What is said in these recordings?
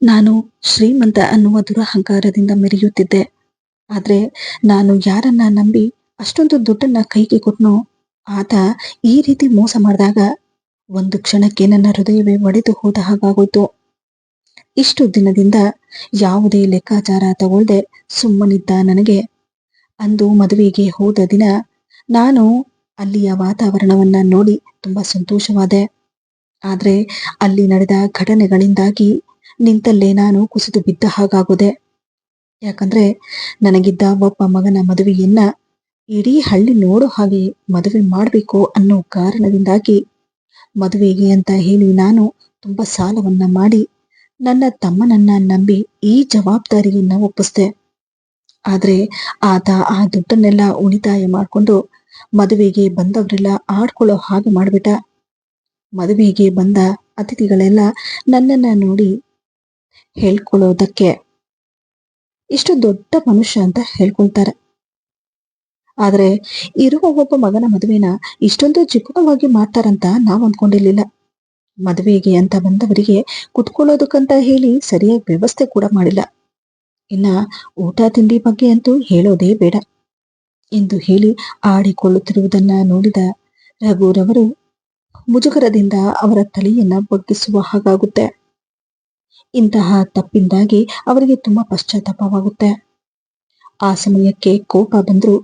ನಾನು ಶ್ರೀಮಂತ ಅನ್ನುವ ದುರಹಂಕಾರದಿಂದ ಮೆರೆಯುತ್ತಿದ್ದೆ. ಆದ್ರೆ ನಾನು ಯಾರನ್ನ ನಂಬಿ ಅಷ್ಟೊಂದು ದುಡ್ಡನ್ನ ಕೈಗೆ ಕೊಟ್ನೋ, ಆತ ಈ ರೀತಿ ಮೋಸ ಮಾಡಿದಾಗ ಒಂದು ಕ್ಷಣಕ್ಕೆ ನನ್ನ ಹೃದಯವೇ ಒಡೆದು ಹೋದ ಹಾಗಾಗೋಯ್ತು. ಇಷ್ಟು ದಿನದಿಂದ ಯಾವುದೇ ಲೆಕ್ಕಾಚಾರ ತಗೊಳ್ದೆ ಸುಮ್ಮನಿದ್ದ ನನಗೆ ಅಂದು ಮದುವೆಗೆ ಹೋದ ದಿನ ನಾನು ಅಲ್ಲಿಯ ವಾತಾವರಣವನ್ನ ನೋಡಿ ತುಂಬಾ ಸಂತೋಷವಾದೆ. ಆದ್ರೆ ಅಲ್ಲಿ ನಡೆದ ಘಟನೆಗಳಿಂದಾಗಿ ನಿಂತಲ್ಲೇ ನಾನು ಕುಸಿದು ಬಿದ್ದ ಹಾಗಾಗೋದೆ. ಯಾಕಂದ್ರೆ ನನಗಿದ್ದ ಒಬ್ಬ ಮಗನ ಮದುವೆಯನ್ನ ಇಡೀ ಹಳ್ಳಿ ನೋಡೋ ಹಾಗೆ ಮದುವೆ ಮಾಡ್ಬೇಕು ಅನ್ನೋ ಕಾರಣದಿಂದಾಗಿ ಮದುವೆಗೆ ಅಂತ ಹೇಳಿ ನಾನು ತುಂಬಾ ಸಾಲವನ್ನ ಮಾಡಿ ನನ್ನ ತಮ್ಮನನ್ನ ನಂಬಿ ಈ ಜವಾಬ್ದಾರಿಯನ್ನ ಒಪ್ಪಿಸ್ದೆ. ಆದ್ರೆ ಆತ ಆ ದುಡ್ಡನ್ನೆಲ್ಲ ಉಳಿತಾಯ ಮಾಡ್ಕೊಂಡು ಮದುವೆಗೆ ಬಂದವರೆಲ್ಲ ಆಡ್ಕೊಳ್ಳೋ ಹಾಗೆ ಮಾಡ್ಬಿಟ್ಟ. ಮದುವೆಗೆ ಬಂದ ಅತಿಥಿಗಳೆಲ್ಲ ನನ್ನನ್ನ ನೋಡಿ ಹೇಳ್ಕೊಳ್ಳೋದಕ್ಕೆ ಇಷ್ಟು ದೊಡ್ಡ ಮನುಷ್ಯ ಅಂತ ಹೇಳ್ಕೊಳ್ತಾರೆ. ಆದ್ರೆ ಇರುವ ಒಬ್ಬ ಮಗನ ಮದುವೆನ ಇಷ್ಟೊಂದು ಚಿಕ್ಕವಾಗಿ ಮಾಡ್ತಾರಂತ ನಾವ್ ಅಂದ್ಕೊಂಡಿರ್ಲಿಲ್ಲ. ಮದುವೆಗೆ ಅಂತ ಬಂದವರಿಗೆ ಕುತ್ಕೊಳ್ಳೋದಕ್ಕಂತ ಹೇಳಿ ಸರಿಯಾಗಿ ವ್ಯವಸ್ಥೆ ಕೂಡ ಮಾಡಿಲ್ಲ. ಇನ್ನ ಊಟ ತಿಂಡಿ ಬಗ್ಗೆ ಅಂತೂ ಹೇಳೋದೇ ಬೇಡ ಎಂದು ಹೇಳಿ ಆಡಿಕೊಳ್ಳುತ್ತಿರುವುದನ್ನ ನೋಡಿದ ರಘುರವರು ಮುಜುಗರದಿಂದ ಅವರ ತಲೆಯನ್ನ ಬಗ್ಗಿಸುವ ಹಾಗಾಗುತ್ತೆ. ಇಂತಹ ತಪ್ಪಿಂದಾಗಿ ಅವರಿಗೆ ತುಂಬಾ ಪಶ್ಚಾತ್ತಾಪವಾಗುತ್ತೆ. ಆ ಸಮಯಕ್ಕೆ ಕೋಪ ಬಂದ್ರು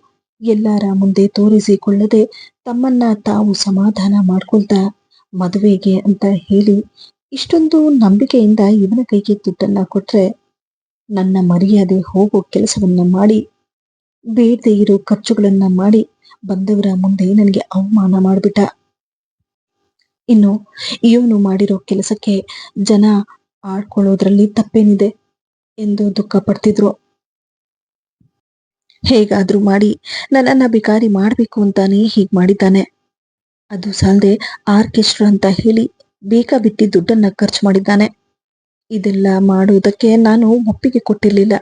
ಎಲ್ಲರ ಮುಂದೆ ತೋರಿಸಿಕೊಳ್ಳದೆ ತಮ್ಮನ್ನ ತಾವು ಸಮಾಧಾನ ಮಾಡ್ಕೊಳ್ತಾ ಮದುವೆಗೆ ಅಂತ ಹೇಳಿ ಇಷ್ಟೊಂದು ನಂಬಿಕೆಯಿಂದ ಇವನ ಕೈಗೆ ದುಡ್ಡನ್ನ ಕೊಟ್ರೆ ನನ್ನ ಮರ್ಯಾದೆ ಹೋಗೋ ಕೆಲಸವನ್ನ ಮಾಡಿ ಬೇಡದೆ ಇರೋ ಖರ್ಚುಗಳನ್ನ ಮಾಡಿ ಬಂದವರ ಮುಂದೆ ನನಗೆ ಅವಮಾನ ಮಾಡ್ಬಿಟ್ಟ. ಇನ್ನು ಇವನು ಮಾಡಿರೋ ಕೆಲಸಕ್ಕೆ ಜನ ಆಡ್ಕೊಳ್ಳೋದ್ರಲ್ಲಿ ತಪ್ಪೇನಿದೆ ಎಂದು ದುಃಖ ಪಡ್ತಿದ್ರು. ಹೇಗಾದ್ರೂ ಮಾಡಿ ನನ್ನನ್ನ ಬಿಕಾರಿ ಮಾಡ್ಬೇಕು ಅಂತಾನೆ ಹೀಗ್ ಮಾಡಿದ್ದಾನೆ. ಅದು ಸಾಲದೆ ಆರ್ಕೆಸ್ಟ್ರಾ ಅಂತ ಹೇಳಿ ಬೇಕಾಬಿಟ್ಟಿ ದುಡ್ಡನ್ನ ಖರ್ಚು ಮಾಡಿದ್ದಾನೆ. ಇದೆಲ್ಲ ಮಾಡುವುದಕ್ಕೆ ನಾನು ಒಪ್ಪಿಗೆ ಕೊಟ್ಟಿರ್ಲಿಲ್ಲ.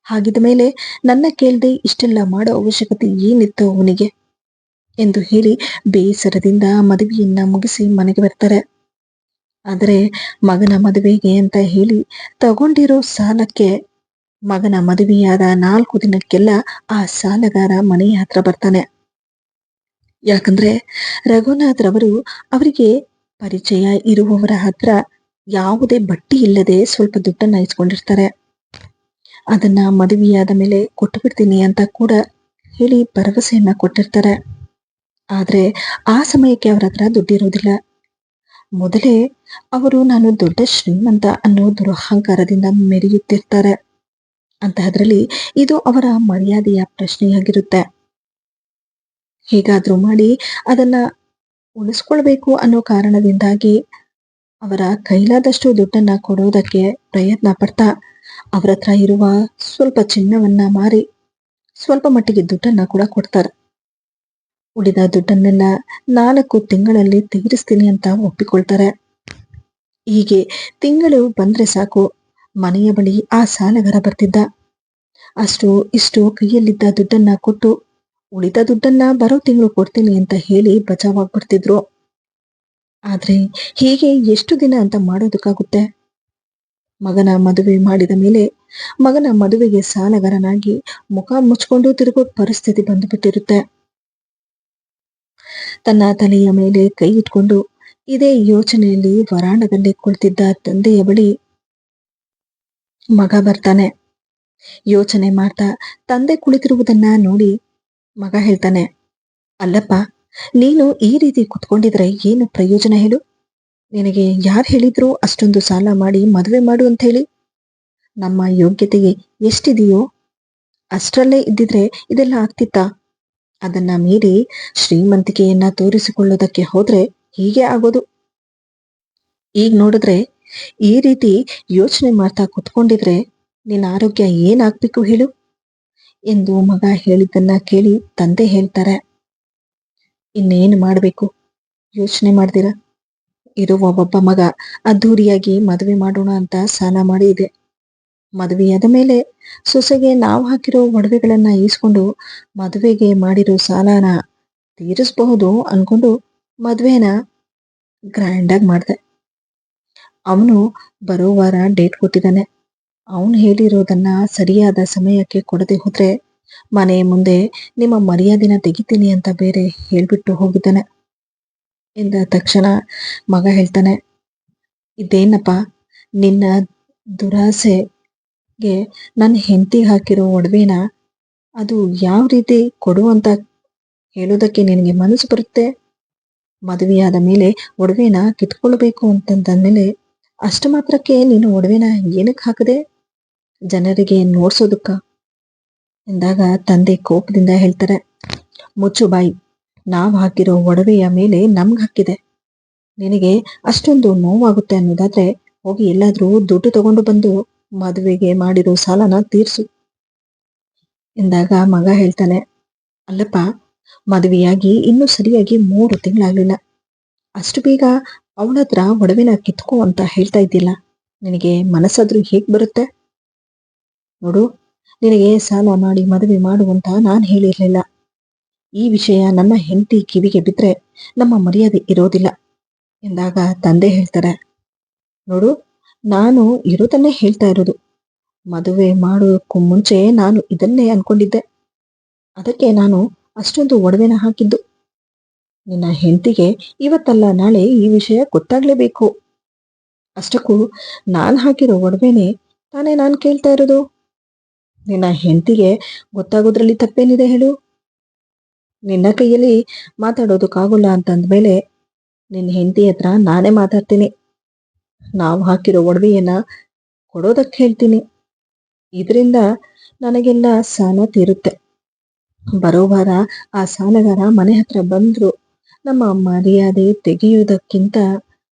ಹಾಗಿದ ಮೇಲೆ ನನ್ನ ಕೇಳ್ದೆ ಇಷ್ಟೆಲ್ಲ ಮಾಡೋ ಅವಶ್ಯಕತೆ ಏನಿತ್ತು ಅವನಿಗೆ ಎಂದು ಹೇಳಿ ಬೇಸರದಿಂದ ಮದುವೆಯನ್ನ ಮುಗಿಸಿ ಮನೆಗೆ ಬರ್ತಾರೆ. ಆದರೆ ಮಗನ ಮದುವೆಗೆ ಅಂತ ಹೇಳಿ ತಗೊಂಡಿರೋ ಸಾಲಕ್ಕೆ ಮಗನ ಮದುವೆಯಾದ 4 ದಿನಕ್ಕೆಲ್ಲ ಆ ಸಾಲಗಾರ ಮನೆಯ ಹತ್ರ ಬರ್ತಾನೆ. ಯಾಕಂದ್ರೆ ರಘುನಾಥ್ ರವರು ಅವರಿಗೆ ಪರಿಚಯ ಇರುವವರ ಹತ್ರ ಯಾವುದೇ ಬಡ್ಡಿ ಇಲ್ಲದೆ ಸ್ವಲ್ಪ ದುಡ್ಡನ್ನ ಇಸ್ಕೊಂಡಿರ್ತಾರೆ. ಅದನ್ನ ಮದುವೆಯಾದ ಮೇಲೆ ಕೊಟ್ಟು ಬಿಡ್ತೀನಿ ಅಂತ ಕೂಡ ಹೇಳಿ ಭರವಸೆಯನ್ನ ಕೊಟ್ಟಿರ್ತಾರೆ. ಆದ್ರೆ ಆ ಸಮಯಕ್ಕೆ ಅವರ ಹತ್ರ ದುಡ್ಡಿರೋದಿಲ್ಲ. ಮೊದಲೇ ಅವರು ನಾನು ದೊಡ್ಡ ಶ್ರೀಮಂತ ಅನ್ನೋ ದುರಹಂಕಾರದಿಂದ ಮೆರೆಯುತ್ತಿರ್ತಾರೆ. ಅಂತಹದ್ರಲ್ಲಿ ಇದು ಅವರ ಮರ್ಯಾದೆಯ ಪ್ರಶ್ನೆಯಾಗಿರುತ್ತೆ. ಹೇಗಾದ್ರೂ ಮಾಡಿ ಅದನ್ನ ಉಳಿಸ್ಕೊಳ್ಬೇಕು ಅನ್ನೋ ಕಾರಣದಿಂದಾಗಿ ಅವರ ಕೈಲಾದಷ್ಟು ದುಡ್ಡನ್ನ ಕೊಡೋದಕ್ಕೆ ಪ್ರಯತ್ನ ಪಡ್ತಾ ಅವರ ಹತ್ರ ಇರುವ ಸ್ವಲ್ಪ ಚಿನ್ನವನ್ನ ಮಾರಿ ಸ್ವಲ್ಪ ಮಟ್ಟಿಗೆ ದುಡ್ಡನ್ನ ಕೂಡ ಕೊಡ್ತಾರೆ. ಉಳಿದ ದುಡ್ಡನ್ನೆಲ್ಲ 4 ತಿಂಗಳಲ್ಲಿ ತೀರಿಸ್ತೀನಿ ಅಂತ ಒಪ್ಪಿಕೊಳ್ತಾರೆ. ಹೀಗೆ ತಿಂಗಳು ಬಂದ್ರೆ ಸಾಕು ಮನೆಯ ಬಳಿ ಆ ಸಾಲಗಾರ ಬರ್ತಿದ್ದ. ಅಷ್ಟು ಇಷ್ಟು ಕೈಯಲ್ಲಿದ್ದ ದುಡ್ಡನ್ನ ಕೊಟ್ಟು ಉಳಿದ ದುಡ್ಡನ್ನ ಬರೋ ತಿಂಗಳು ಕೊಡ್ತೀನಿ ಅಂತ ಹೇಳಿ ಬಚಾವಾಗ್ಬಿಡ್ತಿದ್ರು. ಆದ್ರೆ ಹೀಗೆ ಎಷ್ಟು ದಿನ ಅಂತ ಮಾಡೋದಕ್ಕಾಗುತ್ತೆ? ಮಗನ ಮದುವೆ ಮಾಡಿದ ಮೇಲೆ ಮಗನ ಮದುವೆಗೆ ಸಾಲಗಾರನಾಗಿ ಮುಖ ಮುಚ್ಕೊಂಡು ತಿರುಗೋ ಪರಿಸ್ಥಿತಿ ಬಂದುಬಿಟ್ಟಿರುತ್ತೆ. ತನ್ನ ತಲೆಯ ಮೇಲೆ ಕೈ ಇಟ್ಕೊಂಡು ಇದೇ ಯೋಚನೆಯಲ್ಲಿ ವರಾಂಡದಲ್ಲಿ ಕುಳಿತಿದ್ದ ತಂದೆಯ ಬಳಿ ಮಗ ಬರ್ತಾನೆ. ಯೋಚನೆ ಮಾಡ್ತಾ ತಂದೆ ಕುಳಿತಿರುವುದನ್ನ ನೋಡಿ ಮಗ ಹೇಳ್ತಾನೆ, ಅಲ್ಲಪ್ಪ, ನೀನು ಈ ರೀತಿ ಕುತ್ಕೊಂಡಿದ್ರೆ ಏನು ಪ್ರಯೋಜನ ಹೇಳು? ನಿನಗೆ ಯಾರು ಹೇಳಿದ್ರು ಅಷ್ಟೊಂದು ಸಾಲ ಮಾಡಿ ಮದುವೆ ಮಾಡು ಅಂತ ಹೇಳಿ? ನಮ್ಮ ಯೋಗ್ಯತೆಗೆ ಎಷ್ಟಿದೆಯೋ ಅಷ್ಟರಲ್ಲೇ ಇದ್ದಿದ್ರೆ ಇದೆಲ್ಲ ಆಗ್ತಿತ್ತಾ? ಅದನ್ನ ಮೀರಿ ಶ್ರೀಮಂತಿಕೆಯನ್ನ ತೋರಿಸಿಕೊಳ್ಳೋದಕ್ಕೆ ಹೋದ್ರೆ ಹೀಗೆ ಆಗೋದು. ಈಗ ನೋಡಿದ್ರೆ ಈ ರೀತಿ ಯೋಚನೆ ಮಾಡ್ತಾ ಕುತ್ಕೊಂಡಿದ್ರೆ ನಿನ್ನ ಆರೋಗ್ಯ ಏನಾಗ್ಬೇಕು ಹೇಳು ಎಂದು ಮಗ ಹೇಳಿದ್ದನ್ನ ಕೇಳಿ ತಂದೆ ಹೇಳ್ತಾರೆ, ಇನ್ನೇನು ಮಾಡ್ಬೇಕು ಯೋಚನೆ ಮಾಡ್ದಿರ? ಇರುವ ಒಬ್ಬ ಮಗ ಅದ್ಧೂರಿಯಾಗಿ ಮದುವೆ ಮಾಡೋಣ ಅಂತ ಸಾಲ ಮಾಡಿ ಇದೆ. ಮದುವೆಯಾದ ಮೇಲೆ ಸೊಸೆಗೆ ನಾವು ಹಾಕಿರೋ ಒಡವೆಗಳನ್ನ ಈಸ್ಕೊಂಡು ಮದುವೆಗೆ ಮಾಡಿರೋ ಸಾಲನ ತೀರಿಸಬಹುದು ಅನ್ಕೊಂಡು ಮದ್ವೆನ ಗ್ರ್ಯಾಂಡ್ ಆಗಿ ಮಾಡ್ದೆ. ಅವನು ಬರೋ ವಾರ ಡೇಟ್ ಕೊಟ್ಟಿದ್ದಾನೆ. ಅವನು ಹೇಳಿರೋದನ್ನ ಸರಿಯಾದ ಸಮಯಕ್ಕೆ ಕೊಡದೆ ಹೋದ್ರೆ ಮನೆ ಮುಂದೆ ನಿಮ್ಮ ಮರ್ಯಾದೆನ ತೆಗಿತೀನಿ ಅಂತ ಬೇರೆ ಹೇಳ್ಬಿಟ್ಟು ಹೋಗಿದ್ದಾನೆ. ಎಂದ ತಕ್ಷಣ ಮಗ ಹೇಳ್ತಾನೆ, ಇದೇನಪ್ಪ ನಿನ್ನ ದುರಾಸೆಗೆ ನನ್ನ ಹೆಂಡತಿ ಹಾಕಿರೋ ಒಡವೆನ ಅದು ಯಾವ ರೀತಿ ಕೊಡು ಅಂತ ಹೇಳೋದಕ್ಕೆ ನಿನಗೆ ಮನಸ್ಸು ಬರುತ್ತೆ? ಮದುವೆಯಾದ ಮೇಲೆ ಒಡವೆನ ಕಿತ್ಕೊಳ್ಬೇಕು ಅಂತಂದ್ಮೇಲೆ ಅಷ್ಟು ಮಾತ್ರಕ್ಕೆ ನೀನು ಒಡವೆನ ಏನಕ್ಕೆ ಹಾಕದೆ? ಜನರಿಗೆ ನೋಡ್ಸೋದಕ್ಕ? ಎಂದಾಗ ತಂದೆ ಕೋಪದಿಂದ ಹೇಳ್ತಾರೆ, ಮುಚ್ಚು ಬಾಯಿ, ನಾವ್ ಹಾಕಿರೋ ಒಡವೆಯ ಮೇಲೆ ನಮ್ಗ್ ಹಾಕಿದೆ. ನಿನಗೆ ಅಷ್ಟೊಂದು ನೋವಾಗುತ್ತೆ ಅನ್ನೋದಾದ್ರೆ ಹೋಗಿ ಎಲ್ಲಾದ್ರೂ ದುಡ್ಡು ತಗೊಂಡು ಬಂದು ಮದುವೆಗೆ ಮಾಡಿರೋ ಸಾಲನ ತೀರ್ಸು. ಎಂದಾಗ ಮಗ ಹೇಳ್ತಾನೆ, ಅಲ್ಲಪ್ಪ, ಮದುವೆಯಾಗಿ ಇನ್ನೂ ಸರಿಯಾಗಿ 3 ತಿಂಗಳಾಗ್ಲಿಲ್ಲ, ಅಷ್ಟು ಬೇಗ ಅವಳತ್ರ ಒಡವೆನ ಕಿತ್ಕೋ ಅಂತ ಹೇಳ್ತಾ ಇದ್ದಿಲ್ಲ. ನಿನಗೆ ಮನಸ್ಸಾದ್ರೂ ಹೇಗ್ ಬರುತ್ತೆ? ನೋಡು, ನಿನಗೆ ಸಾಲ ಮಾಡಿ ಮದುವೆ ಮಾಡುವಂತ ನಾನ್ ಹೇಳಿರ್ಲಿಲ್ಲ. ಈ ವಿಷಯ ನನ್ನ ಹೆಂಡತಿ ಕಿವಿಗೆ ಬಿದ್ರೆ ನಮ್ಮ ಮರ್ಯಾದೆ ಇರೋದಿಲ್ಲ. ಎಂದಾಗ ತಂದೆ ಹೇಳ್ತಾರೆ, ನೋಡು, ನಾನು ಇರೋದನ್ನೇ ಹೇಳ್ತಾ ಇರೋದು. ಮದುವೆ ಮಾಡೋಕ್ಕೂ ಮುಂಚೆ ನಾನು ಇದನ್ನೇ ಅನ್ಕೊಂಡಿದ್ದೆ. ಅದಕ್ಕೆ ನಾನು ಅಷ್ಟೊಂದು ಒಡವೆನ ಹಾಕಿದ್ದು. ನಿನ್ನ ಹೆಂಡತಿಗೆ ಇವತ್ತಲ್ಲ ನಾಳೆ ಈ ವಿಷಯ ಗೊತ್ತಾಗ್ಲೇಬೇಕು. ಅಷ್ಟಕ್ಕೂ ನಾನ್ ಹಾಕಿರೋ ಒಡವೆನೆ ತಾನೇ ನಾನ್ ಕೇಳ್ತಾ ಇರೋದು. ನಿನ್ನ ಹೆಂಡತಿಗೆ ಗೊತ್ತಾಗೋದ್ರಲ್ಲಿ ತಪ್ಪೇನಿದೆ ಹೇಳು? ನಿನ್ನ ಕೈಯಲ್ಲಿ ಮಾತಾಡೋದಕ್ಕಾಗಲ್ಲ ಅಂತಂದ್ಮೇಲೆ ನಿನ್ನ ಹೆಂಡತಿ ಹತ್ರ ನಾನೇ ಮಾತಾಡ್ತೀನಿ. ನಾವು ಹಾಕಿರೋ ಒಡವೆಯನ್ನ ಕೊಡೋದಕ್ಕೆ ಹೇಳ್ತೀನಿ. ಇದರಿಂದ ನನಗೆಲ್ಲ ಸಾಲ ತೀರುತ್ತೆ. ಬರೋ ವಾರ ಆ ಸಾಲಗಾರ ಮನೆ ಹತ್ರ ಬಂದ್ರು ನಮ್ಮ ಮರ್ಯಾದೆ ತೆಗೆಯುವುದಕ್ಕಿಂತ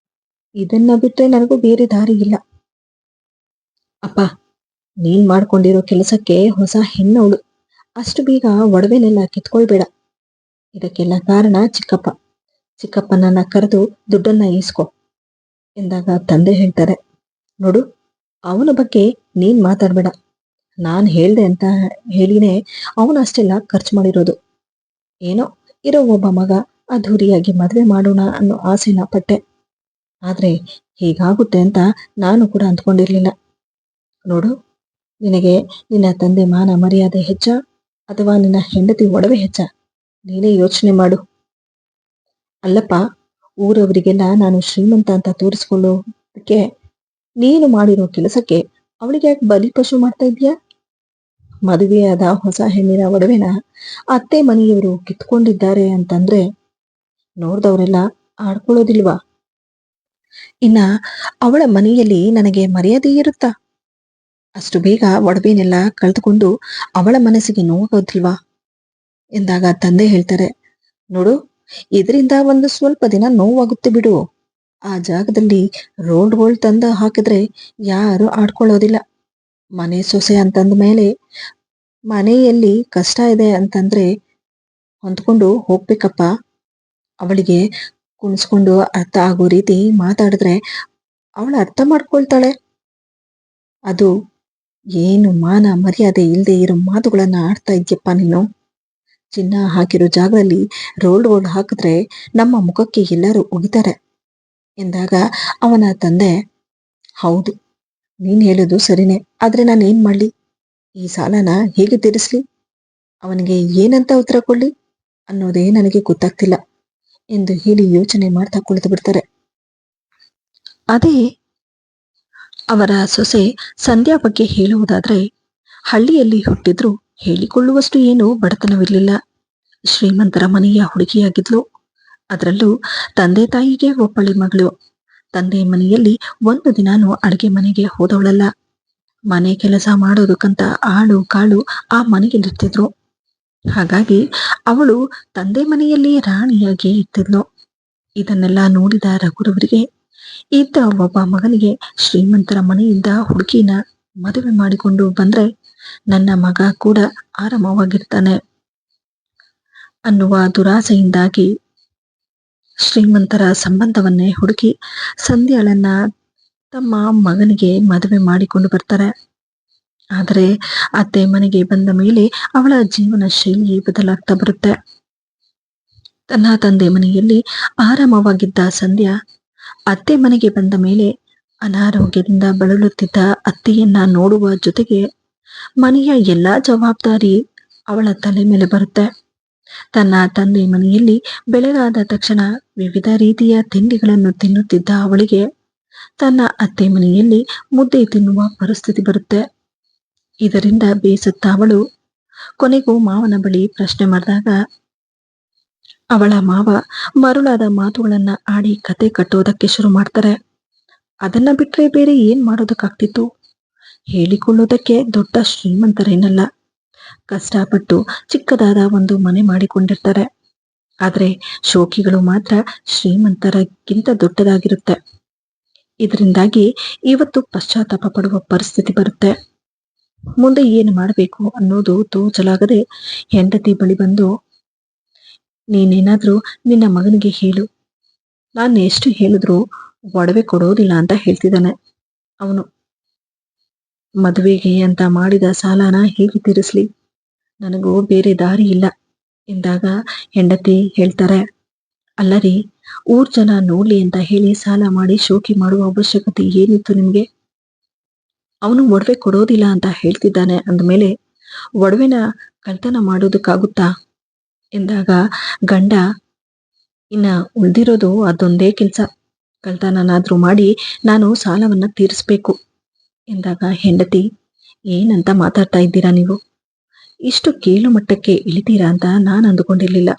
ಇದನ್ನ ಬಿಟ್ರೆ ನನಗೂ ಬೇರೆ ದಾರಿ ಇಲ್ಲ. ಅಪ್ಪ, ನೀನ್ ಮಾಡ್ಕೊಂಡಿರೋ ಕೆಲಸಕ್ಕೆ ಹೊಸ ಹೆಣ್ಣವಳು. ಅಷ್ಟು ಬೇಗ ಒಡವೆನೆಲ್ಲ ಕಿತ್ಕೊಳ್ಬೇಡ. ಇದಕ್ಕೆಲ್ಲ ಕಾರಣ ಚಿಕ್ಕಪ್ಪ. ಚಿಕ್ಕಪ್ಪನನ್ನ ಕರೆದು ದುಡ್ಡನ್ನ ಈಸ್ಕೊ. ಎಂದಾಗ ತಂದೆ ಹೇಳ್ತಾರೆ, ನೋಡು, ಅವನ ಬಗ್ಗೆ ನೀನ್ ಮಾತಾಡ್ಬೇಡ. ನಾನ್ ಹೇಳ್ದೆ ಅಂತ ಹೇಳಿನೇ ಅವನು ಅಷ್ಟೆಲ್ಲ ಖರ್ಚು ಮಾಡಿರೋದು. ಏನೋ ಇರೋ ಒಬ್ಬ ಮಗ ಅಧೂರಿಯಾಗಿ ಮದುವೆ ಮಾಡೋಣ ಅನ್ನೋ ಆಸೆನ ಪಟ್ಟೆ. ಆದ್ರೆ ಹೀಗಾಗುತ್ತೆ ಅಂತ ನಾನು ಕೂಡ ಅಂದ್ಕೊಂಡಿರ್ಲಿಲ್ಲ. ನೋಡು, ನಿನಗೆ ನಿನ್ನ ತಂದೆ ಮಾನ ಮರ್ಯಾದೆ ಹೆಚ್ಚ ಅಥವಾ ನಿನ್ನ ಹೆಂಡತಿ ಒಡವೆ ಹೆಚ್ಚ? ನೀನೇ ಯೋಚನೆ ಮಾಡು. ಅಲ್ಲಪ್ಪ, ಊರವರಿಗೆಲ್ಲ ನಾನು ಶ್ರೀಮಂತ ಅಂತ ತೋರಿಸ್ಕೊಳ್ಳೋದಕ್ಕೆ ನೀನು ಮಾಡಿರೋ ಕೆಲಸಕ್ಕೆ ಅವಳಿಗೆ ಯಾಕೆ ಬಲಿಪಶು ಮಾಡ್ತಾ ಇದ್ಯಾ? ಮದುವೆಯಾದ ಹೊಸ ಹೆಣ್ಣಿನ ಒಡವೆನ ಅತ್ತೆ ಮನೆಯವರು ಕಿತ್ಕೊಂಡಿದ್ದಾರೆ ಅಂತಂದ್ರೆ ನೋಡ್ದವರೆಲ್ಲ ಆಡ್ಕೊಳ್ಳೋದಿಲ್ವಾ? ಇನ್ನ ಅವಳ ಮನೆಯಲ್ಲಿ ನನಗೆ ಮರ್ಯಾದೆ ಇರುತ್ತಾ? ಅಷ್ಟು ಬೇಗ ಒಡವೆನೆಲ್ಲ ಕಳೆದುಕೊಂಡು ಅವಳ ಮನಸ್ಸಿಗೆ ನೋವಾಗೋದಿಲ್ವಾ? ಎಂದಾಗ ತಂದೆ ಹೇಳ್ತಾರೆ, ನೋಡು, ಇದರಿಂದ ಒಂದು ಸ್ವಲ್ಪ ದಿನ ನೋವಾಗುತ್ತೆ ಬಿಡು. ಆ ಜಾಗದಲ್ಲಿ ರೋಡ್ಗಳು ತಂದು ಹಾಕಿದ್ರೆ ಯಾರು ಆಡ್ಕೊಳ್ಳೋದಿಲ್ಲ. ಮನೆ ಸೊಸೆ ಅಂತಂದ ಮೇಲೆ ಮನೆಯಲ್ಲಿ ಕಷ್ಟ ಇದೆ ಅಂತಂದ್ರೆ ಹೊಂದ್ಕೊಂಡು ಹೋಗ್ಬೇಕಪ್ಪ. ಅವಳಿಗೆ ಕುಣಿಸ್ಕೊಂಡು ಅರ್ಥ ಆಗೋ ರೀತಿ ಮಾತಾಡಿದ್ರೆ ಅವಳು ಅರ್ಥ ಮಾಡ್ಕೊಳ್ತಾಳೆ. ಅದು ಏನು ಮಾನ ಮರ್ಯಾದೆ ಇಲ್ಲದೆ ಇರೋ ಮಾತುಗಳನ್ನ ಆಡ್ತಾ ಇದ್ಯಪ್ಪ ನೀನು. ಚಿನ್ನ ಹಾಕಿರೋ ಜಾಗದಲ್ಲಿ ರೋಲ್ಡ್ ಹಾಕಿದ್ರೆ ನಮ್ಮ ಮುಖಕ್ಕೆ ಎಲ್ಲರೂ ಉಗಿತಾರೆ. ಎಂದಾಗ ಅವನ ತಂದೆ, ಹೌದು, ನೀನ್ ಹೇಳೋದು ಸರಿನೇ, ಆದ್ರೆ ನಾನು ಏನ್ ಮಾಡ್ಲಿ? ಈ ಸಾಲನ ಹೇಗೆ ತೀರಿಸ್ಲಿ? ಅವನಿಗೆ ಏನಂತ ಉತ್ತರ ಕೊಡ್ಲಿ ಅನ್ನೋದೇ ನನಗೆ ಗೊತ್ತಾಗ್ತಿಲ್ಲ ಎಂದು ಹೇಳಿ ಯೋಚನೆ ಮಾಡ್ತಾ ಕುಳಿತು ಬಿಡ್ತಾರೆ. ಅದೇ ಅವರ ಸೊಸೆ ಸಂಧ್ಯಾ ಬಗ್ಗೆ ಹೇಳುವುದಾದ್ರೆ, ಹಳ್ಳಿಯಲ್ಲಿ ಹುಟ್ಟಿದ್ರು ಹೇಳಿಕೊಳ್ಳುವಷ್ಟು ಏನು ಬಡತನವಿರ್ಲಿಲ್ಲ. ಶ್ರೀಮಂತರ ಮನೆಯ ಹುಡುಗಿಯಾಗಿದ್ಲು. ಅದರಲ್ಲೂ ತಂದೆ ತಾಯಿಗೆ ಒಬ್ಬಳಿ ಮಗಳು. ತಂದೆ ಮನೆಯಲ್ಲಿ ಒಂದು ದಿನಾನು ಅಡುಗೆ ಮನೆಗೆ ಹೋದವಳಲ್ಲ. ಮನೆ ಕೆಲಸ ಮಾಡೋದಕ್ಕಂತ ಆಳು ಕಾಳು ಆ ಮನೆಗೆ ಇರ್ತಿದ್ರು. ಹಾಗಾಗಿ ಅವಳು ತಂದೆ ಮನೆಯಲ್ಲಿ ರಾಣಿಯಾಗಿ ಇರ್ತಿದ್ಲು. ಇದನ್ನೆಲ್ಲ ನೋಡಿದ ರಘುರವರಿಗೆ ಇದ್ದ ಒಬ್ಬ ಮಗನಿಗೆ ಶ್ರೀಮಂತರ ಮನೆಯಿಂದ ಹುಡುಗಿನ ಮದುವೆ ಮಾಡಿಕೊಂಡು ಬಂದ್ರೆ ನನ್ನ ಮಗ ಕೂಡ ಆರಾಮವಾಗಿರ್ತಾನೆ ಅನ್ನುವ ದುರಾಸೆಯಿಂದಾಗಿ ಶ್ರೀಮಂತರ ಸಂಬಂಧವನ್ನೇ ಹುಡುಕಿ ಸಂಧ್ಯಾಳನ್ನ ತಮ್ಮ ಮಗನಿಗೆ ಮದುವೆ ಮಾಡಿಕೊಂಡು ಬರ್ತಾರೆ. ಆದರೆ ಅತ್ತೆ ಮನೆಗೆ ಬಂದ ಮೇಲೆ ಅವಳ ಜೀವನ ಶೈಲಿ ಬದಲಾಗ್ತಾ ಬರುತ್ತೆ. ತನ್ನ ತಂದೆ ಮನೆಯಲ್ಲಿ ಆರಾಮವಾಗಿದ್ದ ಸಂಧ್ಯಾ ಅತ್ತೆ ಮನೆಗೆ ಬಂದ ಮೇಲೆ ಅನಾರೋಗ್ಯದಿಂದ ಬಳಲುತ್ತಿದ್ದ ಅತ್ತೆಯನ್ನ ನೋಡುವ ಜೊತೆಗೆ ಮನೆಯ ಎಲ್ಲಾ ಜವಾಬ್ದಾರಿ ಅವಳ ತಲೆ ಮೇಲೆ ಬರುತ್ತೆ. ತನ್ನ ತಂದೆ ಮನೆಯಲ್ಲಿ ಬೆಳಗಾದ ತಕ್ಷಣ ವಿವಿಧ ರೀತಿಯ ತಿಂಡಿಗಳನ್ನು ತಿನ್ನುತ್ತಿದ್ದ ಅವಳಿಗೆ ತನ್ನ ಅತ್ತೆ ಮನೆಯಲ್ಲಿ ಮುದ್ದೆ ತಿನ್ನುವ ಪರಿಸ್ಥಿತಿ ಬರುತ್ತೆ. ಇದರಿಂದ ಬೇಸತ್ತ ಅವಳು ಕೊನೆಗೂ ಮಾವನ ಬಳಿ ಪ್ರಶ್ನೆ ಮಾಡಿದಾಗ ಅವಳ ಮಾವ ಮರುಳಾದ ಮಾತುಗಳನ್ನ ಆಡಿ ಕತೆ ಕಟ್ಟೋದಕ್ಕೆ ಶುರು ಮಾಡ್ತಾರೆ. ಅದನ್ನ ಬಿಟ್ರೆ ಬೇರೆ ಏನ್ ಮಾಡೋದಕ್ಕಾಗ್ತಿತ್ತು? ಹೇಳಿಕೊಳ್ಳೋದಕ್ಕೆ ದೊಡ್ಡ ಶ್ರೀಮಂತರೇನಲ್ಲ, ಕಷ್ಟಪಟ್ಟು ಚಿಕ್ಕದಾದ ಒಂದು ಮನೆ ಮಾಡಿಕೊಂಡಿರ್ತಾರೆ. ಆದ್ರೆ ಶೋಕಿಗಳು ಮಾತ್ರ ಶ್ರೀಮಂತರಕ್ಕಿಂತ ದೊಡ್ಡದಾಗಿರುತ್ತೆ. ಇದರಿಂದಾಗಿ ಇವತ್ತು ಪಶ್ಚಾತ್ತಾಪ ಪಡುವ ಪರಿಸ್ಥಿತಿ ಬರುತ್ತೆ. ಮುಂದೆ ಏನು ಮಾಡಬೇಕು ಅನ್ನೋದು ತೋಚಲಾಗದೆ ಹೆಂಡತಿ ಬಳಿ ಬಂದು, ನೀನೇನಾದ್ರೂ ನಿನ್ನ ಮಗನಿಗೆ ಹೇಳು, ನಾನು ಎಷ್ಟು ಹೇಳಿದ್ರು ಒಡವೆ ಕೊಡೋದಿಲ್ಲ ಅಂತ ಹೇಳ್ತಿದ್ದಾನೆ. ಅವನು ಮದುವೆಗೆ ಅಂತ ಮಾಡಿದ ಸಾಲನ ಹೇಗೆ ತೀರಿಸ್ಲಿ? ನನಗೂ ಬೇರೆ ದಾರಿ ಇಲ್ಲ ಎಂದಾಗ ಹೆಂಡತಿ ಹೇಳ್ತಾರೆ, ಅಲ್ಲರಿ, ಊರ್ ಜನ ನೋಡ್ಲಿ ಅಂತ ಹೇಳಿ ಸಾಲ ಮಾಡಿ ಶೋಕಿ ಮಾಡುವ ಅವಶ್ಯಕತೆ ಏನಿತ್ತು ನಿಮ್ಗೆ? ಅವನು ಒಡವೆ ಕೊಡೋದಿಲ್ಲ ಅಂತ ಹೇಳ್ತಿದ್ದಾನೆ ಅಂದಮೇಲೆ ಒಡವೆನ ಕಳ್ತನ ಮಾಡೋದಕ್ಕಾಗುತ್ತಾ ಎಂದಾಗ ಗಂಡ, ಇನ್ನ ಉಳ್ದಿರೋದು ಅದೊಂದೇ ಕೆಲ್ಸ, ಕಳ್ತನನಾದ್ರೂ ಮಾಡಿ ನಾನು ಸಾಲವನ್ನ ತೀರಿಸ್ಬೇಕು ಎಂದಾಗ ಹೆಂಡತಿ, ಏನಂತ ಮಾತಾಡ್ತಾ ಇದ್ದೀರಾ ನೀವು? ಇಷ್ಟು ಕೀಳು ಮಟ್ಟಕ್ಕೆ ಇಳಿತೀರಾ ಅಂತ ನಾನು ಅಂದುಕೊಂಡಿರ್ಲಿಲ್ಲ.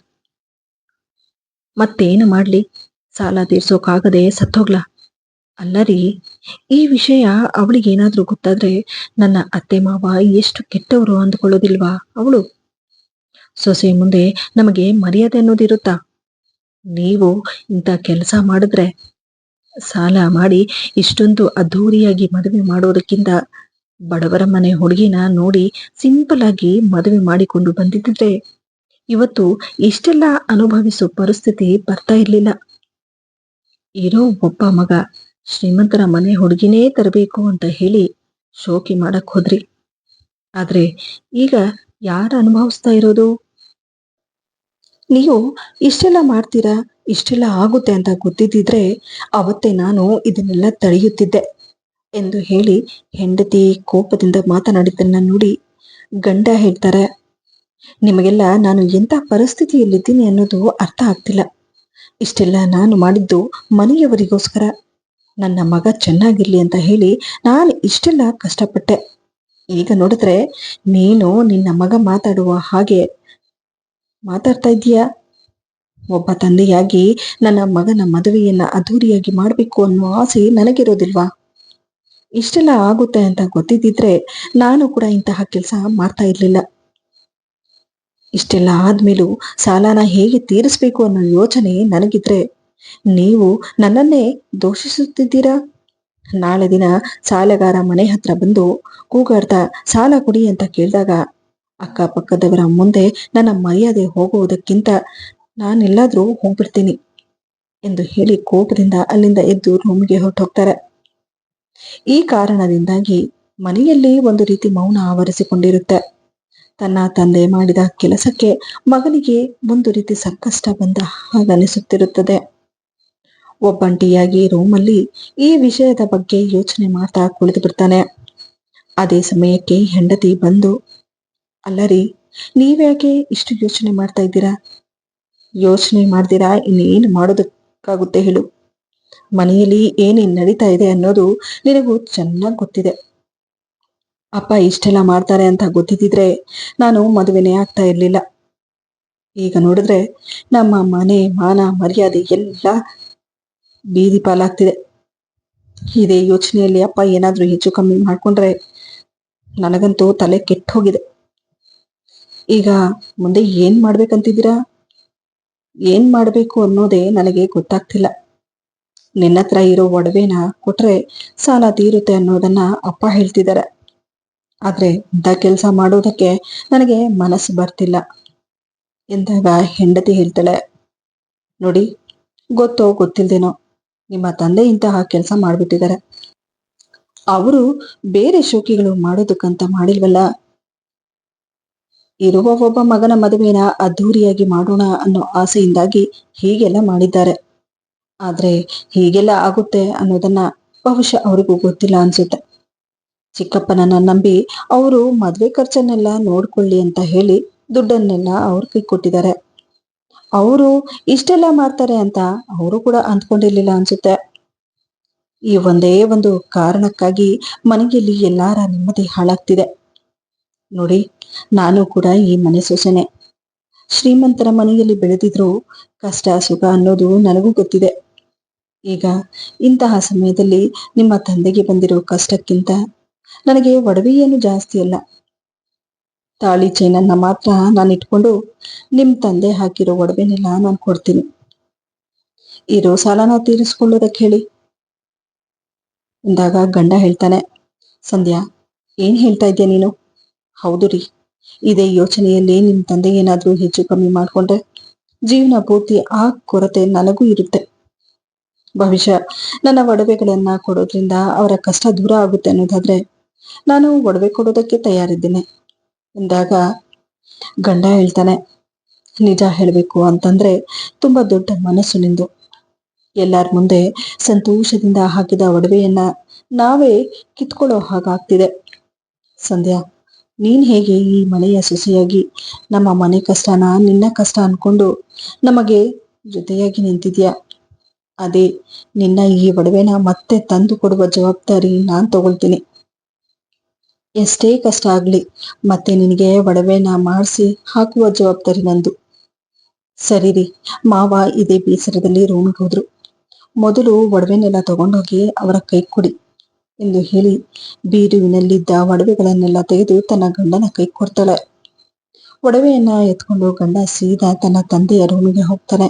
ಮತ್ತೇನು ಮಾಡ್ಲಿ, ಸಾಲ ತೀರ್ಸೋಕಾಗದೆ ಸತ್ತೋಗ್ಲಾ? ಅಲ್ಲರಿ, ಈ ವಿಷಯ ಅವಳಿಗೇನಾದ್ರೂ ಗೊತ್ತಾದ್ರೆ ನನ್ನ ಅತ್ತೆ ಮಾವ ಎಷ್ಟು ಕೆಟ್ಟವರು ಅಂದ್ಕೊಳ್ಳೋದಿಲ್ವಾ ಅವಳು? ಸೊಸೆ ಮುಂದೆ ನಮಗೆ ಮರ್ಯಾದೆ ಅನ್ನೋದಿರುತ್ತಾ? ನೀವು ಇಂಥ ಕೆಲಸ ಮಾಡಿದ್ರೆ, ಸಾಲ ಮಾಡಿ ಇಷ್ಟೊಂದು ಅದ್ಧೂರಿಯಾಗಿ ಮದುವೆ ಮಾಡೋದಕ್ಕಿಂತ ಬಡವರ ಮನೆ ಹುಡುಗಿನ ನೋಡಿ ಸಿಂಪಲ್ ಆಗಿ ಮದುವೆ ಮಾಡಿಕೊಂಡು ಬಂದಿದ್ರೆ ಇವತ್ತು ಇಷ್ಟೆಲ್ಲ ಅನುಭವಿಸೋ ಪರಿಸ್ಥಿತಿ ಬರ್ತಾ ಇರ್ಲಿಲ್ಲ. ಇರೋ ಒಬ್ಬ ಮಗ ಶ್ರೀಮಂತರ ಮನೆ ಹುಡುಗಿನೇ ತರಬೇಕು ಅಂತ ಹೇಳಿ ಶೋಕಿ ಮಾಡಕ್ ಹೋದ್ರಿ. ಆದ್ರೆ ಈಗ ಯಾರು ಅನುಭವಿಸ್ತಾ ಇರೋದು? ನೀವು ಇಷ್ಟೆಲ್ಲ ಮಾಡ್ತೀರಾ, ಇಷ್ಟೆಲ್ಲ ಆಗುತ್ತೆ ಅಂತ ಗೊತ್ತಿದ್ದಿದ್ರೆ ಅವತ್ತೇ ನಾನು ಇದನ್ನೆಲ್ಲ ತಡೆಯುತ್ತಿದ್ದೆ ಎಂದು ಹೇಳಿ ಹೆಂಡತಿ ಕೋಪದಿಂದ ಮಾತನಾಡಿದ್ದನ್ನ ನೋಡಿ ಗಂಡ ಹೇಳ್ತಾರೆ, ನಿಮಗೆಲ್ಲ ನಾನು ಎಂಥ ಪರಿಸ್ಥಿತಿಯಲ್ಲಿದ್ದೀನಿ ಅನ್ನೋದು ಅರ್ಥ ಆಗ್ತಿಲ್ಲ. ಇಷ್ಟೆಲ್ಲ ನಾನು ಮಾಡಿದ್ದು ಮನೆಯವರಿಗೋಸ್ಕರ, ನನ್ನ ಮಗ ಚೆನ್ನಾಗಿರ್ಲಿ ಅಂತ ಹೇಳಿ ನಾನು ಇಷ್ಟೆಲ್ಲ ಕಷ್ಟಪಟ್ಟೆ. ಈಗ ನೋಡಿದ್ರೆ ನೀನು ನಿನ್ನ ಮಗ ಮಾತಾಡುವ ಹಾಗೆ ಮಾತಾಡ್ತಾ ಇದ್ದೀಯಾ? ಒಬ್ಬ ತಂದೆಯಾಗಿ ನನ್ನ ಮಗನ ಮದುವೆಯನ್ನ ಅದ್ಧೂರಿಯಾಗಿ ಮಾಡಬೇಕು ಅನ್ನೋ ಆಸೆ ನನಗಿರೋದಿಲ್ವಾ? ಇಷ್ಟೆಲ್ಲ ಆಗುತ್ತೆ ಅಂತ ಗೊತ್ತಿದ್ದಿದ್ರೆ ನಾನು ಕೂಡ ಇಂತಹ ಕೆಲಸ ಮಾಡ್ತಾ ಇರ್ಲಿಲ್ಲ. ಇಷ್ಟೆಲ್ಲ ಆದ್ಮೇಲೂ ಸಾಲನ ಹೇಗೆ ತೀರಿಸ್ಬೇಕು ಅನ್ನೋ ಯೋಚನೆ ನನಗಿದ್ರೆ ನೀವು ನನ್ನನ್ನೇ ದೋಷಿಸುತ್ತಿದ್ದೀರಾ? ನಾಳೆ ದಿನ ಸಾಲಗಾರ ಮನೆ ಹತ್ರ ಬಂದು ಕೂಗಾಡ್ತಾ ಸಾಲ ಕೊಡಿ ಅಂತ ಕೇಳಿದಾಗ ಅಕ್ಕಪಕ್ಕದವರ ಮುಂದೆ ನನ್ನ ಮರ್ಯಾದೆ ಹೋಗುವುದಕ್ಕಿಂತ ನಾನೆಲ್ಲಾದ್ರೂ ಹೋಗ್ಬಿಡ್ತೀನಿ ಎಂದು ಹೇಳಿ ಕೋಪದಿಂದ ಅಲ್ಲಿಂದ ಎದ್ದು ರೂಮಿಗೆ ಹೊರಟೋಗ್ತಾರೆ. ಈ ಕಾರಣದಿಂದಾಗಿ ಮನೆಯಲ್ಲಿ ಒಂದು ರೀತಿ ಮೌನ ಆವರಿಸಿಕೊಂಡಿರುತ್ತೆ. ತನ್ನ ತಂದೆ ಮಾಡಿದ ಕೆಲಸಕ್ಕೆ ಮಗನಿಗೆ ಒಂದು ರೀತಿ ಸಂಕಷ್ಟ ಬಂದ ಹಾಗನಿಸುತ್ತಿರುತ್ತದೆ. ಒಬ್ಬಂಟಿಯಾಗಿ ರೂಮಲ್ಲಿ ಈ ವಿಷಯದ ಬಗ್ಗೆ ಯೋಚನೆ ಮಾಡ್ತಾ ಕುಳಿತು ಬಿಡ್ತಾನೆ. ಅದೇ ಸಮಯಕ್ಕೆ ಹೆಂಡತಿ ಬಂದು, ಅಲ್ಲರಿ, ನೀವ್ಯಾಕೆ ಇಷ್ಟು ಯೋಚನೆ ಮಾಡ್ತಾ ಇದ್ದೀರಾ? ಯೋಚನೆ ಮಾಡ್ದಿರಾ ಇನ್ನೇನು ಮಾಡೋದಕ್ಕಾಗುತ್ತೆ ಹೇಳು? ಮನೆಯಲ್ಲಿ ಏನೇನ್ ನಡೀತಾ ಇದೆ ಅನ್ನೋದು ನಿನಗೂ ಚೆನ್ನಾಗಿ ಗೊತ್ತಿದೆ. ಅಪ್ಪ ಇಷ್ಟೆಲ್ಲ ಮಾಡ್ತಾರೆ ಅಂತ ಗೊತ್ತಿದ್ದಿದ್ರೆ ನಾನು ಮದುವೆನೇ ಆಗ್ತಾ ಇರ್ಲಿಲ್ಲ. ಈಗ ನೋಡಿದ್ರೆ ನಮ್ಮ ಮನೆ ಮಾನ ಮರ್ಯಾದೆ ಎಲ್ಲ ಬೀದಿ ಪಾಲಾಗ್ತಿದೆ. ಇದೇ ಯೋಚನೆಯಲ್ಲಿ ಅಪ್ಪ ಏನಾದ್ರೂ ಹೆಚ್ಚು ಕಮ್ಮಿ ಮಾಡ್ಕೊಂಡ್ರೆ ನನಗಂತೂ ತಲೆ ಕೆಟ್ಟ ಹೋಗಿದೆ. ಈಗ ಮುಂದೆ ಏನ್ ಮಾಡ್ಬೇಕಂತಿದ್ದೀರಾ? ಏನ್ ಮಾಡ್ಬೇಕು ಅನ್ನೋದೇ ನನಗೆ ಗೊತ್ತಾಗ್ತಿಲ್ಲ. ನಿನ್ನತ್ರ ಇರೋ ಒಡವೆನ ಕೊಟ್ರೆ ಸಾಲ ತೀರುತ್ತೆ ಅನ್ನೋದನ್ನ ಅಪ್ಪ ಹೇಳ್ತಿದ್ದಾರೆ. ಆದ್ರೆ ಇಂಥ ಕೆಲಸ ಮಾಡೋದಕ್ಕೆ ನನಗೆ ಮನಸ್ಸು ಬರ್ತಿಲ್ಲ ಎಂದಾಗ ಹೆಂಡತಿ ಹೇಳ್ತಾಳೆ, ನೋಡಿ, ಗೊತ್ತೋ ಗೊತ್ತಿಲ್ದೇನೋ ನಿಮ್ಮ ತಂದೆ ಇಂತಹ ಕೆಲಸ ಮಾಡ್ಬಿಟ್ಟಿದ್ದಾರೆ. ಅವರು ಬೇರೆ ಶೋಕಿಗಳು ಮಾಡೋದಕ್ಕಂತ ಮಾಡಿಲ್ವಲ್ಲ. ಇರುವ ಒಬ್ಬ ಮಗನ ಮದುವೆನ ಅದ್ಧೂರಿಯಾಗಿ ಮಾಡೋಣ ಅನ್ನೋ ಆಸೆಯಿಂದಾಗಿ ಹೀಗೆಲ್ಲ ಮಾಡಿದ್ದಾರೆ. ಆದ್ರೆ ಹೀಗೆಲ್ಲ ಆಗುತ್ತೆ ಅನ್ನೋದನ್ನ ಬಹುಶಃ ಅವ್ರಿಗೂ ಗೊತ್ತಿಲ್ಲ ಅನ್ಸುತ್ತೆ. ಚಿಕ್ಕಪ್ಪನನ್ನ ನಂಬಿ ಅವರು ಮದ್ವೆ ಖರ್ಚನ್ನೆಲ್ಲ ನೋಡ್ಕೊಳ್ಳಿ ಅಂತ ಹೇಳಿ ದುಡ್ಡನ್ನೆಲ್ಲ ಅವ್ರ ಕೈ ಕೊಟ್ಟಿದ್ದಾರೆ. ಅವರು ಇಷ್ಟೆಲ್ಲ ಮಾಡ್ತಾರೆ ಅಂತ ಅವರು ಕೂಡ ಅಂದ್ಕೊಂಡಿರ್ಲಿಲ್ಲ ಅನ್ಸುತ್ತೆ. ಈ ಒಂದೇ ಒಂದು ಕಾರಣಕ್ಕಾಗಿ ಮನೆಯಲ್ಲಿ ಎಲ್ಲಾರ ನೆಮ್ಮದಿ ಹಾಳಾಗ್ತಿದೆ. ನೋಡಿ, ನಾನು ಕೂಡ ಈ ಮನೆ ಸೊಸೆನೆ. ಶ್ರೀಮಂತರ ಮನೆಯಲ್ಲಿ ಬೆಳೆದಿದ್ರು ಕಷ್ಟ ಸುಖ ಅನ್ನೋದು ನನಗೂ ಗೊತ್ತಿದೆ. ಈಗ ಇಂತಹ ಸಮಯದಲ್ಲಿ ನಿಮ್ಮ ತಂದೆಗೆ ಬಂದಿರೋ ಕಷ್ಟಕ್ಕಿಂತ ನನಗೆ ಒಡವೆ ಏನು ಜಾಸ್ತಿ ಅಲ್ಲ. ತಾಳಿ ಚೈನನ್ನ ಮಾತ್ರ ನಾನು ಇಟ್ಕೊಂಡು ನಿಮ್ ತಂದೆ ಹಾಕಿರೋ ಒಡವೆನೆಲ್ಲ ನಾನು ಕೊಡ್ತೀನಿ. ಇರೋ ಸಾಲನ ತೀರಿಸ್ಕೊಳ್ಳೋದಕ್ಕೆ ಹೇಳಿ ಎಂದಾಗ ಗಂಡ ಹೇಳ್ತಾನೆ, ಸಂಧ್ಯಾ, ಏನ್ ಹೇಳ್ತಾ ಇದ್ಯಾ ನೀನು? ಹೌದು ರೀ, ಇದೇ ಯೋಚನೆಯಲ್ಲಿ ನಿಮ್ ತಂದೆ ಏನಾದ್ರೂ ಹೆಚ್ಚು ಕಮ್ಮಿ ಮಾಡ್ಕೊಂಡ್ರೆ ಜೀವನ ಪೂರ್ತಿ ಆ ಕೊರತೆ ನನಗೂ ಇರುತ್ತೆ. ಭವಿಷ್ಯ ನನ್ನ ಒಡವೆಗಳನ್ನ ಕೊಡೋದ್ರಿಂದ ಅವರ ಕಷ್ಟ ದೂರ ಆಗುತ್ತೆ ಅನ್ನೋದಾದ್ರೆ ನಾನು ಒಡವೆ ಕೊಡೋದಕ್ಕೆ ತಯಾರಿದ್ದೇನೆ ಎಂದಾಗ ಗಂಡ ಹೇಳ್ತಾನೆ, ನಿಜ ಹೇಳ್ಬೇಕು ಅಂತಂದ್ರೆ ತುಂಬಾ ದೊಡ್ಡ ಮನಸ್ಸು ನಿಂದು. ಎಲ್ಲಾರ ಮುಂದೆ ಸಂತೋಷದಿಂದ ಹಾಕಿದ ಒಡವೆಯನ್ನ ನಾವೇ ಕಿತ್ಕೊಳ್ಳೋ ಹಾಗಾಗ್ತಿದೆ. ಸಂಧ್ಯಾ, ನೀನ್ ಹೇಗೆ ಈ ಮನೆಯ ಸೊಸೆಯಾಗಿ ನಮ್ಮ ಮನೆ ಕಷ್ಟನ ನಿನ್ನ ಕಷ್ಟ ಅನ್ಕೊಂಡು ನಮಗೆ ಜೊತೆಯಾಗಿ ನಿಂತಿದ್ಯಾ, ಅದೇ ನಿನ್ನ ಈ ಒಡವೆನ ಮತ್ತೆ ತಂದು ಕೊಡುವ ಜವಾಬ್ದಾರಿ ನಾನ್ ತಗೊಳ್ತೀನಿ. ಎಷ್ಟೇ ಕಷ್ಟ ಆಗ್ಲಿ ಮತ್ತೆ ನಿನಗೆ ಒಡವೆನ ಮಾಡಿಸಿ ಹಾಕುವ ಜವಾಬ್ದಾರಿ ನಂದು. ಸರಿ ರೀ, ಮಾವ ಇದೇ ಬೇಸರದಲ್ಲಿ ರೂಮಿಗೆ ಹೋದ್ರು. ಮೊದಲು ಒಡವೆನೆಲ್ಲ ತಗೊಂಡೋಗಿ ಅವರ ಕೈ ಕೊಡಿ ಎಂದು ಹೇಳಿ ಬೀರುವಿನಲ್ಲಿದ್ದ ಒಡವೆಗಳನ್ನೆಲ್ಲ ತೆಗೆದು ತನ್ನ ಗಂಡನ ಕೈ ಕೊಡ್ತಾಳೆ. ಒಡವೆಯನ್ನ ಎತ್ಕೊಂಡು ಗಂಡ ಸೀದಾ ತನ್ನ ತಂದೆಯ ರೂಮಿಗೆ ಹೋಗ್ತಾನೆ.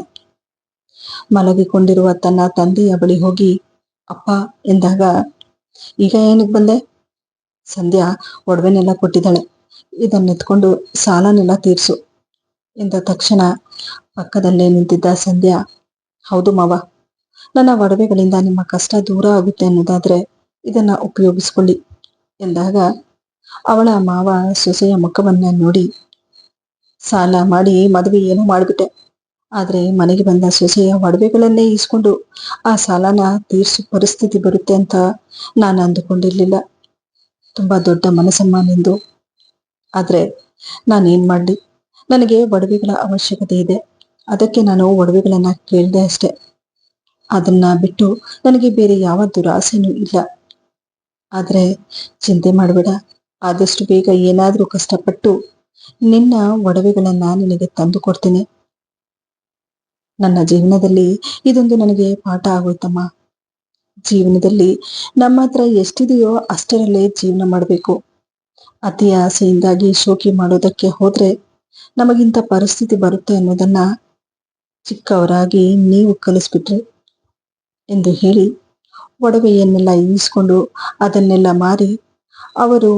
ಮಲಗಿಕೊಂಡಿರುವ ತನ್ನ ತಂದೆಯ ಬಳಿ ಹೋಗಿ ಅಪ್ಪ ಎಂದಾಗ, ಈಗ ಏನಕ್ಕೆ ಬಂದೆ? ಸಂಧ್ಯಾ ಒಡವೆನೆಲ್ಲ ಕೊಟ್ಟಿದ್ದಾಳೆ, ಇದನ್ನೆತ್ಕೊಂಡು ಸಾಲನೆಲ್ಲ ತೀರ್ಸು ಎಂದ ತಕ್ಷಣ ಪಕ್ಕದಲ್ಲೇ ನಿಂತಿದ್ದ ಸಂಧ್ಯಾ, ಹೌದು ಮಾವ, ನನ್ನ ಒಡವೆಗಳಿಂದ ನಿಮ್ಮ ಕಷ್ಟ ದೂರ ಆಗುತ್ತೆ ಅನ್ನೋದಾದ್ರೆ ಇದನ್ನ ಉಪಯೋಗಿಸ್ಕೊಳ್ಳಿ ಎಂದಾಗ ಅವಳ ಮಾವ ಸೊಸೆಯ ಮುಖವನ್ನ ನೋಡಿ, ಸಾಲ ಮಾಡಿ ಮದುವೆ ಏನೋ ಮಾಡ್ಬಿಟ್ಟೆ, ಆದ್ರೆ ಮನೆಗೆ ಬಂದ ಸೊಸೆಯ ಒಡವೆಗಳನ್ನೇ ಇಸ್ಕೊಂಡು ಆ ಸಾಲನ ತೀರ್ಸೋ ಪರಿಸ್ಥಿತಿ ಬರುತ್ತೆ ಅಂತ ನಾನು ಅಂದುಕೊಂಡಿರ್ಲಿಲ್ಲ. ತುಂಬಾ ದೊಡ್ಡ ಮನಸ್ಸಮ್ಮ ನಿಂದು. ಆದ್ರೆ ನಾನೇನ್ ಮಾಡ್ಲಿ, ನನಗೆ ಒಡವೆಗಳ ಅವಶ್ಯಕತೆ ಇದೆ, ಅದಕ್ಕೆ ನಾನು ಒಡವೆಗಳನ್ನ ಕೇಳಿದೆ ಅಷ್ಟೆ. ಅದನ್ನ ಬಿಟ್ಟು ನನಗೆ ಬೇರೆ ಯಾವ ದುರಾಸೆನೂ ಇಲ್ಲ. ಆದ್ರೆ ಚಿಂತೆ ಮಾಡಬೇಡ, ಆದಷ್ಟು ಬೇಗ ಏನಾದ್ರೂ ಕಷ್ಟಪಟ್ಟು ನಿನ್ನ ಒಡವೆಗಳನ್ನ ನಿನಗೆ ತಂದು ಕೊಡ್ತೀನಿ. ನನ್ನ ಜೀವನದಲ್ಲಿ ಇದೊಂದು ನನಗೆ ಪಾಠ ಆಗೋಯ್ತಮ್ಮ. ಜೀವನದಲ್ಲಿ ನಮ್ಮ ಹತ್ರ ಎಷ್ಟಿದೆಯೋ ಅಷ್ಟರಲ್ಲೇ ಜೀವನ ಮಾಡಬೇಕು. ಅತಿ ಆಸೆಯಿಂದಾಗಿ ಶೋಕಿ ಮಾಡೋದಕ್ಕೆ ಹೋದ್ರೆ ನಮಗಿಂತ ಪರಿಸ್ಥಿತಿ ಬರುತ್ತೆ ಅನ್ನೋದನ್ನ ಚಿಕ್ಕವರಾಗಿ ನೀವು ಕಲಿಸ್ಬಿಟ್ರಿ ಎಂದು ಹೇಳಿ ಒಡವೆಯನ್ನೆಲ್ಲ ಈಸ್ಕೊಂಡು ಅದನ್ನೆಲ್ಲ ಮಾರಿ ಅವರು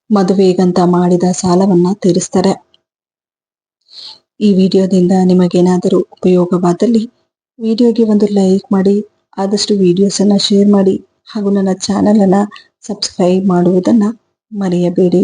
ಮದುವೆಗಂತ ಮಾಡಿದ ಸಾಲವನ್ನ ತೀರಿಸ್ತಾರೆ. ಈ ವಿಡಿಯೋದಿಂದ ನಿಮಗೇನಾದರೂ ಉಪಯೋಗವಾದಲ್ಲಿ ವಿಡಿಯೋಗೆ ಒಂದು ಲೈಕ್ ಮಾಡಿ, ಆದಷ್ಟು ವಿಡಿಯೋಸ್ ಅನ್ನ ಶೇರ್ ಮಾಡಿ ಹಾಗೂ ನನ್ನ ಚಾನೆಲ್ ಅನ್ನ ಸಬ್ಸ್ಕ್ರೈಬ್ ಮಾಡುವುದನ್ನ ಮರೆಯಬೇಡಿ.